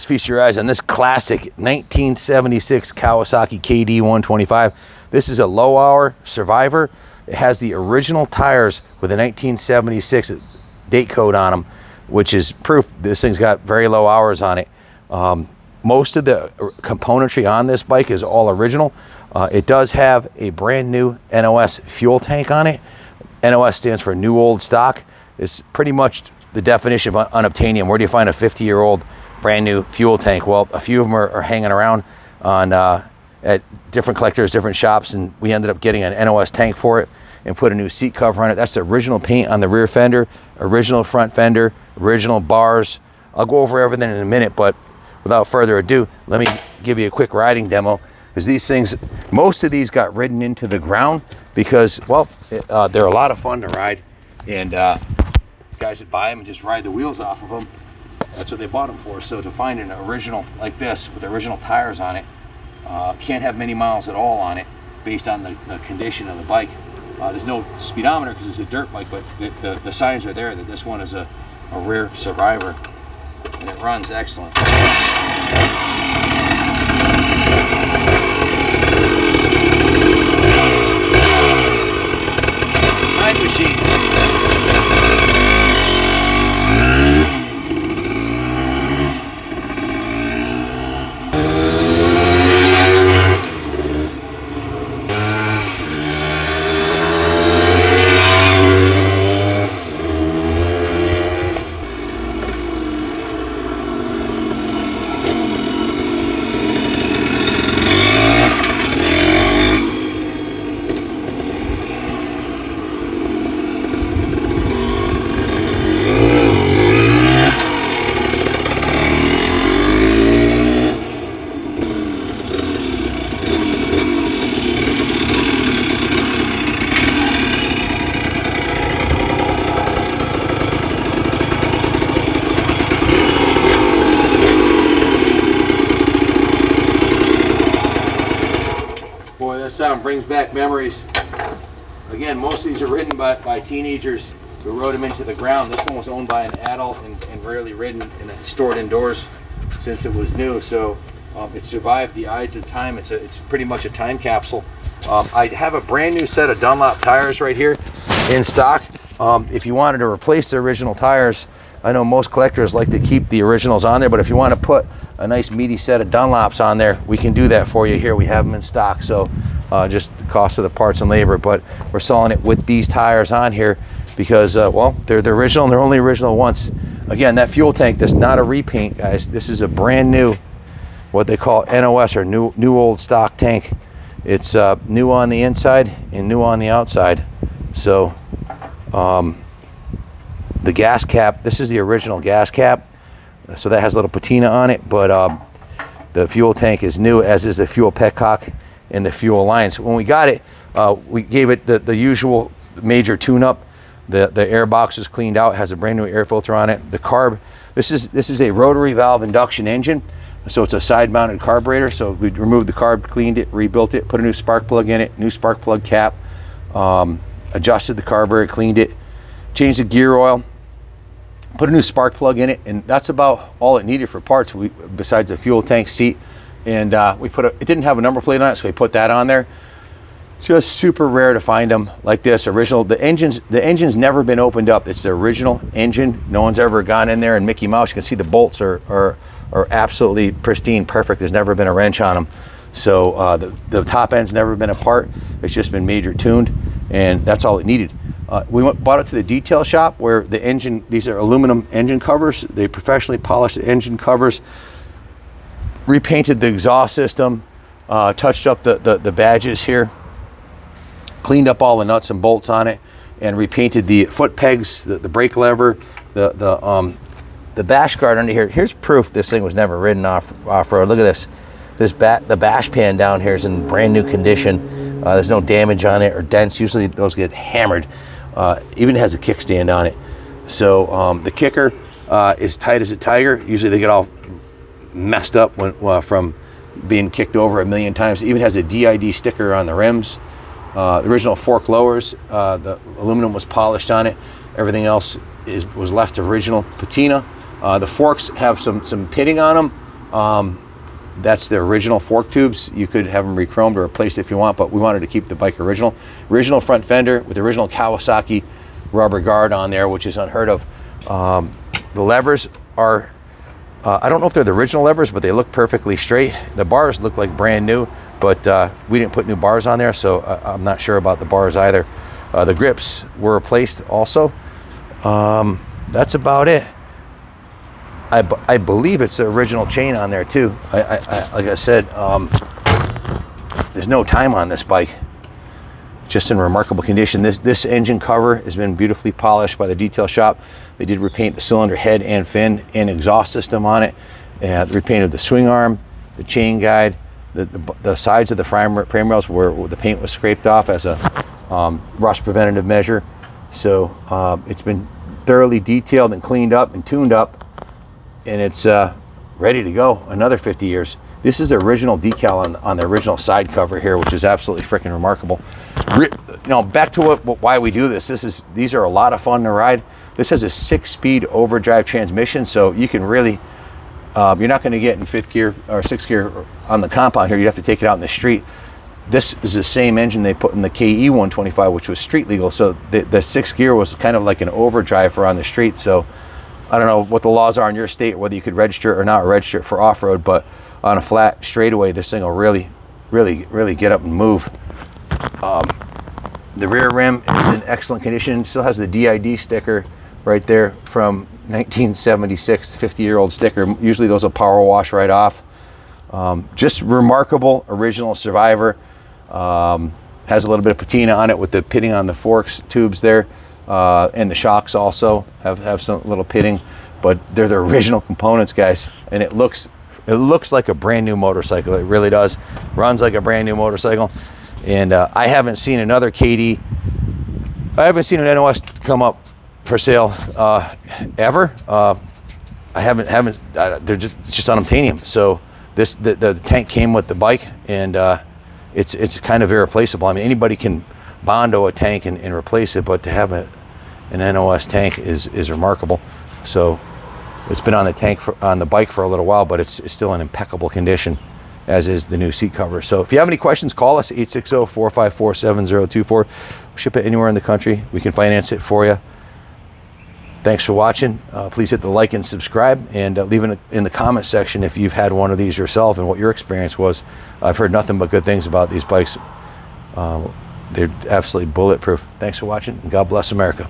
Let's feast your eyes on this classic 1976 Kawasaki KD125. This is a low hour survivor. It has the original tires with a 1976 date code on them, which is proof this thing's got very low hours on it. Most of the componentry on this bike is all original. It does have a brand new NOS fuel tank on it. NOS stands for new old stock. It's pretty much the definition of unobtainium. Where do you find a 50-year-old brand new fuel tank? Well, a few of them are hanging around on at different collectors, different shops, and we ended up getting an NOS tank for it and put a new seat cover on it. That's the original paint on the rear fender, original front fender, original bars. I'll go over everything in a minute, but without further ado, let me give you a quick riding demo, because these things, most of these got ridden into the ground because, well, they're a lot of fun to ride, and guys that buy them and just ride the wheels off of them, that's what they bought them for. So to find an original like this with original tires on it, can't have many miles at all on it based on the condition of the bike. There's no speedometer because it's a dirt bike, but the signs are there that this one is a rear survivor, and it runs excellent. Time machine. Boy, that sound brings back memories. Again, most of these are ridden by teenagers who rode them into the ground. This one was owned by an adult and rarely ridden and stored indoors since it was new. So it survived the ides of time. It's pretty much a time capsule. I have a brand new set of Dunlop tires right here in stock. If you wanted to replace the original tires, I know most collectors like to keep the originals on there, but if you want to put a nice meaty set of Dunlops on there, we can do that for you here. We have them in stock, so just the cost of the parts and labor, but we're selling it with these tires on here because, well, they're the original and they're only original once. Again, that fuel tank, that's not a repaint, guys. This is a brand new, what they call NOS, or new old stock tank. It's new on the inside and new on the outside. So the gas cap, this is the original gas cap, so that has a little patina on it, but the fuel tank is new, as is the fuel petcock and the fuel lines. When we got it, we gave it the usual major tune-up. The air box is cleaned out, has a brand new air filter on it. The carb, this is a rotary valve induction engine, so it's a side-mounted carburetor. So we removed the carb, cleaned it, rebuilt it, put a new spark plug in it, new spark plug cap, adjusted the carburetor, cleaned it, changed the gear oil, put a new spark plug in it, and that's about all it needed for parts. Besides the fuel tank, seat, and it didn't have a number plate on it, so we put that on there. Just super rare to find them like this original. The engine's never been opened up. It's the original engine. No one's ever gone in there and Mickey Mouse. You can see the bolts are absolutely pristine, perfect. There's never been a wrench on them. So the top end's never been apart. It's just been major tuned, and that's all it needed. We bought it to the detail shop where the engine, these are aluminum engine covers. They professionally polished the engine covers, repainted the exhaust system, touched up the badges here, cleaned up all the nuts and bolts on it, and repainted the foot pegs, the brake lever, the bash guard under here. Here's proof this thing was never ridden off-road. Look at this. The bash pan down here is in brand new condition. There's no damage on it or dents. Usually those get hammered. Even has a kickstand on it. So the kicker is tight as a tiger. Usually they get all messed up from being kicked over a million times. It even has a DID sticker on the rims. The original fork lowers, the aluminum was polished on it. Everything else was left original patina. The forks have some pitting on them. That's the original fork tubes. You could have them re-chromed or replaced if you want, but we wanted to keep the bike original. Original front fender with the original Kawasaki rubber guard on there, which is unheard of. The levers are, I don't know if they're the original levers, but they look perfectly straight. The bars look like brand new, but we didn't put new bars on there, so I'm not sure about the bars either. The grips were replaced also. That's about it. I believe it's the original chain on there too. Like I said, there's no time on this bike. Just in remarkable condition. This engine cover has been beautifully polished by the detail shop. They did repaint the cylinder head and fin and exhaust system on it. And repainted the swing arm, the chain guide, the sides of the frame rails where the paint was scraped off as a rust preventative measure. So it's been thoroughly detailed and cleaned up and tuned up, and it's ready to go another 50 years. This is the original decal on the original side cover here, which is absolutely freaking remarkable. Back to why we do this. These are a lot of fun to ride. This has a 6-speed overdrive transmission, so you can really, you're not going to get in 5th gear or 6th gear on the compound here. You have to take it out in the street. This is the same engine they put in the KD125, which was street legal. So the 6th gear was kind of like an overdrive for on the street. So I don't know what the laws are in your state, whether you could register or not register it for off-road, but on a flat straightaway, this thing will really get up and move. The rear rim is in excellent condition. Still has the DID sticker right there from 1976, 50-year-old sticker. Usually those will power wash right off. Just remarkable original Survivor. Has a little bit of patina on it with the pitting on the forks tubes there, and the shocks also have some little pitting, but they're the original components, guys, and it looks like a brand new motorcycle. It really does. Runs like a brand new motorcycle. And I haven't seen another KD. I haven't seen an NOS come up for sale ever. I haven't. They're just on titanium. So the tank came with the bike, and it's kind of irreplaceable. I mean, anybody can bondo a tank and replace it, but to have an NOS tank is remarkable. So it's been on the bike for a little while, but it's still in impeccable condition, as is the new seat cover. So if you have any questions, call us 860-454-7024. We'll ship it anywhere in the country. We can finance it for you. Thanks for watching. Please hit the like and subscribe, and leave it in the comment section if you've had one of these yourself and what your experience was. I've heard nothing but good things about these bikes. They're absolutely bulletproof. Thanks for watching, and God bless America.